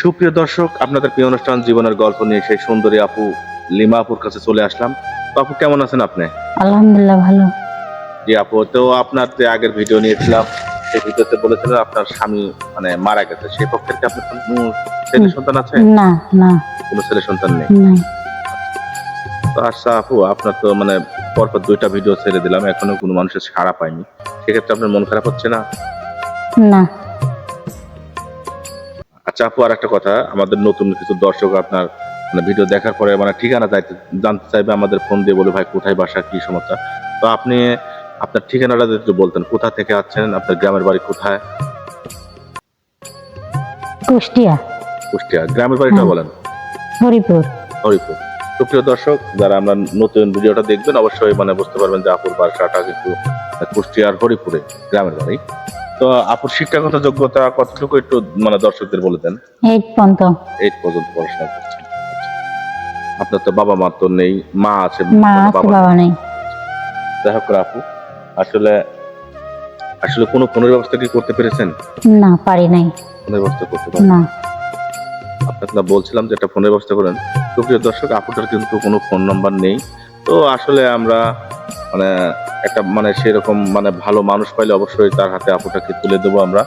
সুপ্রিয় দর্শক, আপনাদের প্রিয় অনুষ্ঠান জীবনের গল্প নিয়ে সেই সুন্দরী আপু লিমা আপুর কাছে চলে আসলাম। তো আপু কেমন আছেন আপনি? আলহামদুলিল্লাহ ভালো। জি আপু, তো আপনার যে আগের ভিডিও নিয়েছিলাম সেই ভিডিওতে বলেছিলেন আপনার স্বামী মানে মারা গেছে, সেই পক্ষের কি আপনার কোনো ছেলে সন্তান আছে? না না কোনো ছেলে সন্তান নেই। নাই। তো আচ্ছা আপু, আপনার তো মানে পরপর দুইটা ভিডিও ছেড়ে দিলাম, এখনো কোনো মানুষের সাড়া পাইনি, সেক্ষেত্রে আপনার মন খারাপ হচ্ছে না? না। আচ্ছা আপু, আর একটা কথা, আমাদের নতুন কিছু দর্শক আপনার মানে ভিডিও দেখার পরে মানে ঠিকানা জানতে চাইবে, আমাদের ফোন দিয়ে বলে ভাই কোথায় বাসা, কি সমস্যা। তো আপনি আপনার ঠিকানাটা যদি একটু বলতেন, কোথা থেকে আছেন, আপনার গ্রামের বাড়ি কোথায়? কুষ্টিয়া। কুষ্টিয়া। গ্রামের বাড়িটা বলেন। হরিপুর। হরিপুর। সুপ্রিয় দর্শক, যারা আমরা নতুন ভিডিওটা দেখবেন অবশ্যই মানে বুঝতে পারবেন যে আপুর বাসাটা কিন্তু কুষ্টিয়ার হরিপুরে গ্রামের বাড়ি। তো আপুর শিক্ষাগত যোগ্যতা কতটুকু একটু মানে দর্শকদের বলে দেন। 8 পর্যন্ত। 8 পর্যন্ত পড়াশোনা করছেন। আপনার তো বাবা মা তো নেই, মা আছে। মা আছে, বাবা নেই। যাই হোক আপু, আসলে আসলে কোনো ফোনের ব্যবস্থা কি করতে পেরেছেন? না, পারি নাই। ফোনের ব্যবস্থা করতে পারেন না। আপনাকে না বলছিলাম যে একটা ফোনের ব্যবস্থা করেন। সুপ্রিয় দর্শক, আপুটার কিন্তু কোনো ফোন নাম্বার নেই। তো আসলে আমরা মানে একটা মানে সেরকম মানে ভালো মানুষ পাইলে অবশ্যই তার হাতে আপুটাকে তুলে দেবো আমরা।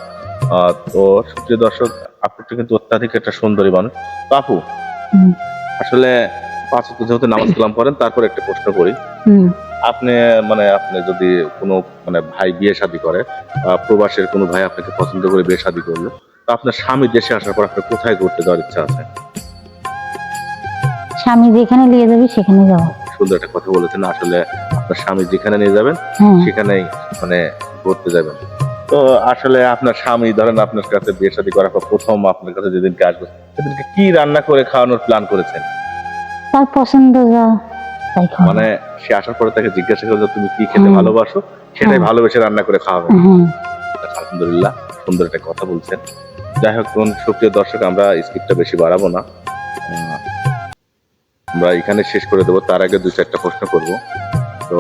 তো সুপ্রিয় দর্শক, আপুটা কিন্তু অত্যাধিক একটা সুন্দরী মানুষ। তো আপু, হুম, আসলে 5 ওয়াক্ত যেহেতু নামাজ কালাম করেন, তারপর একটা প্রশ্ন করি। হুম। আপনি মানে আপনি যদি কোনো মানে ভাই বিয়ে শাদী করে, প্রবাসের কোনো ভাই আপনাকে পছন্দ করে বিয়ে শাদী করলো, তো আপনার স্বামী দেশে আসার পর আপনার কোথায় ঘুরতে যাওয়ার ইচ্ছা আছে? স্বামী যেখানে নিয়ে যাবে সেখানে যাব। সুন্দর একটা কথা বলেছেন। আসলে আপনার স্বামী যেখানে নিয়ে যাবেন হ্যাঁ। সেখানেই মানে ঘুরতে যাবেন। তো আসলে আপনার স্বামী ধরেন আপনার কাছে বিয়ে শাদী করার পর প্রথম আপনার কাছে যেদিনকে আসবে, সেদিনকে কি রান্না করে খাওয়ানোর প্ল্যান করেছেন? তার পছন্দ যা তাই খাওয়া। মানে সে আসার পরে তাকে জিজ্ঞাসা করবে তুমি কি খেতে ভালোবাসো, সেটাই ভালোবেসে রান্না করে খাওয়াবেন। হ্যাঁ। আলহামদুলিল্লাহ, সুন্দর একটা কথা বলছেন। যাই হোক, সুপ্রিয় দর্শক, আমরা স্ক্রিপ্টটা বেশি বাড়াবো না, আমরা এখানে শেষ করে দেবো। তার আগে 2-4টা প্রশ্ন করব। তো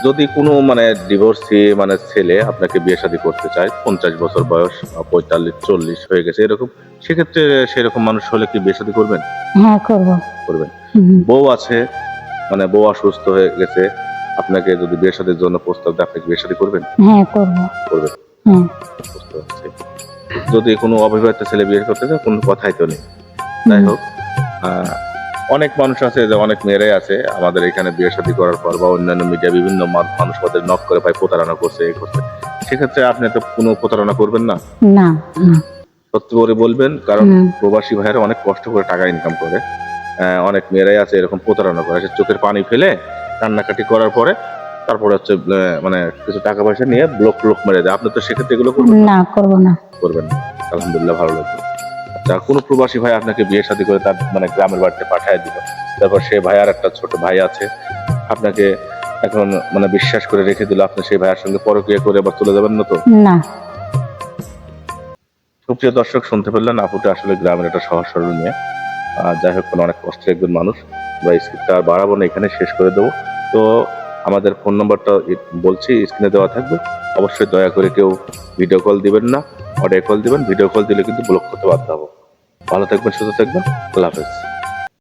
যদি কোনো মানে ডিভোর্সি মানে ছেলে আপনাকে বিয়ে শাদী করতে চায়, 50 বছর বয়স, 45-40 হয়ে গেছে এরকম, সেক্ষেত্রে সেরকম মানুষ হলে কি বিয়ে শাদী করবেন? হ্যাঁ, করব। করবেন। বউ আছে, মানে বউ অসুস্থ হয়ে গেছে, আপনাকে যদি বিয়ে শাদীর জন্য প্রস্তাব দেয়, আপনি কি বিয়ে শাদী করবেন? হ্যাঁ, করব। করবেন। হ্যাঁ। বুঝতে পারছি। যদি কোনো অবিবাহিত ছেলে বিয়ে করতে চায়, কোনো কথাই তো নেই। যাই হোক, অনেক মানুষ আছে, যে অনেক মেয়েরাই আছে আমাদের এখানে বিয়ে শাদী করার পর বা অন্যান্য মিডিয়া বিভিন্ন মানুষ আমাদের নক করে ভাই প্রতারণা করছে, এই করছে। সেক্ষেত্রে আপনি তো কোনো প্রতারণা করবেন না। না না। সত্যি করে বলবেন, কারণ প্রবাসী ভাইয়েরা অনেক কষ্ট করে টাকা ইনকাম করে। অনেক মেয়েরাই আছে এরকম প্রতারণা করে, সে চোখের পানি ফেলে কান্নাকাটি করার পরে তারপরে হচ্ছে মানে কিছু টাকা পয়সা নিয়ে ব্লক মেরে দেয়। আপনি তো সেক্ষেত্রে এগুলো করবেন না? না, করব না। করবেন না। আলহামদুলিল্লাহ, ভালো লাগলো। আচ্ছা, কোনো প্রবাসী ভাই আপনাকে বিয়ে শাদী করে তার মানে গ্রামের বাড়িতে পাঠায় দিল, তারপর সে ভাইয়ার একটা ছোট ভাই আছে, আপনাকে এখন মানে বিশ্বাস করে রেখে দিল, আপনি সেই ভাইয়ার সঙ্গে পরকীয়া করে আবার চলে যাবেন না তো? না। সুপ্রিয় দর্শক, শুনতে পেলেন আপুটা আসলে গ্রামের একটা সহজ সরল মেয়ে। যাই হোক, অনেক কষ্টের একজন মানুষ। বা স্ক্রিপ্টটা আর বাড়াবো না, এখানে শেষ করে দেবো। তো আমাদের ফোন নাম্বারটা বলছি, স্ক্রিনে দেওয়া থাকবে। অবশ্যই দয়া করে কেউ ভিডিও কল দিবেন না, অডিও কল দিবেন। ভিডিও কল দিলে কিন্তু ব্লক করতে বাধ্য হবো। ভালো থাকবেন, সুস্থ থাকবেন। আল্লাহ হাফেজ।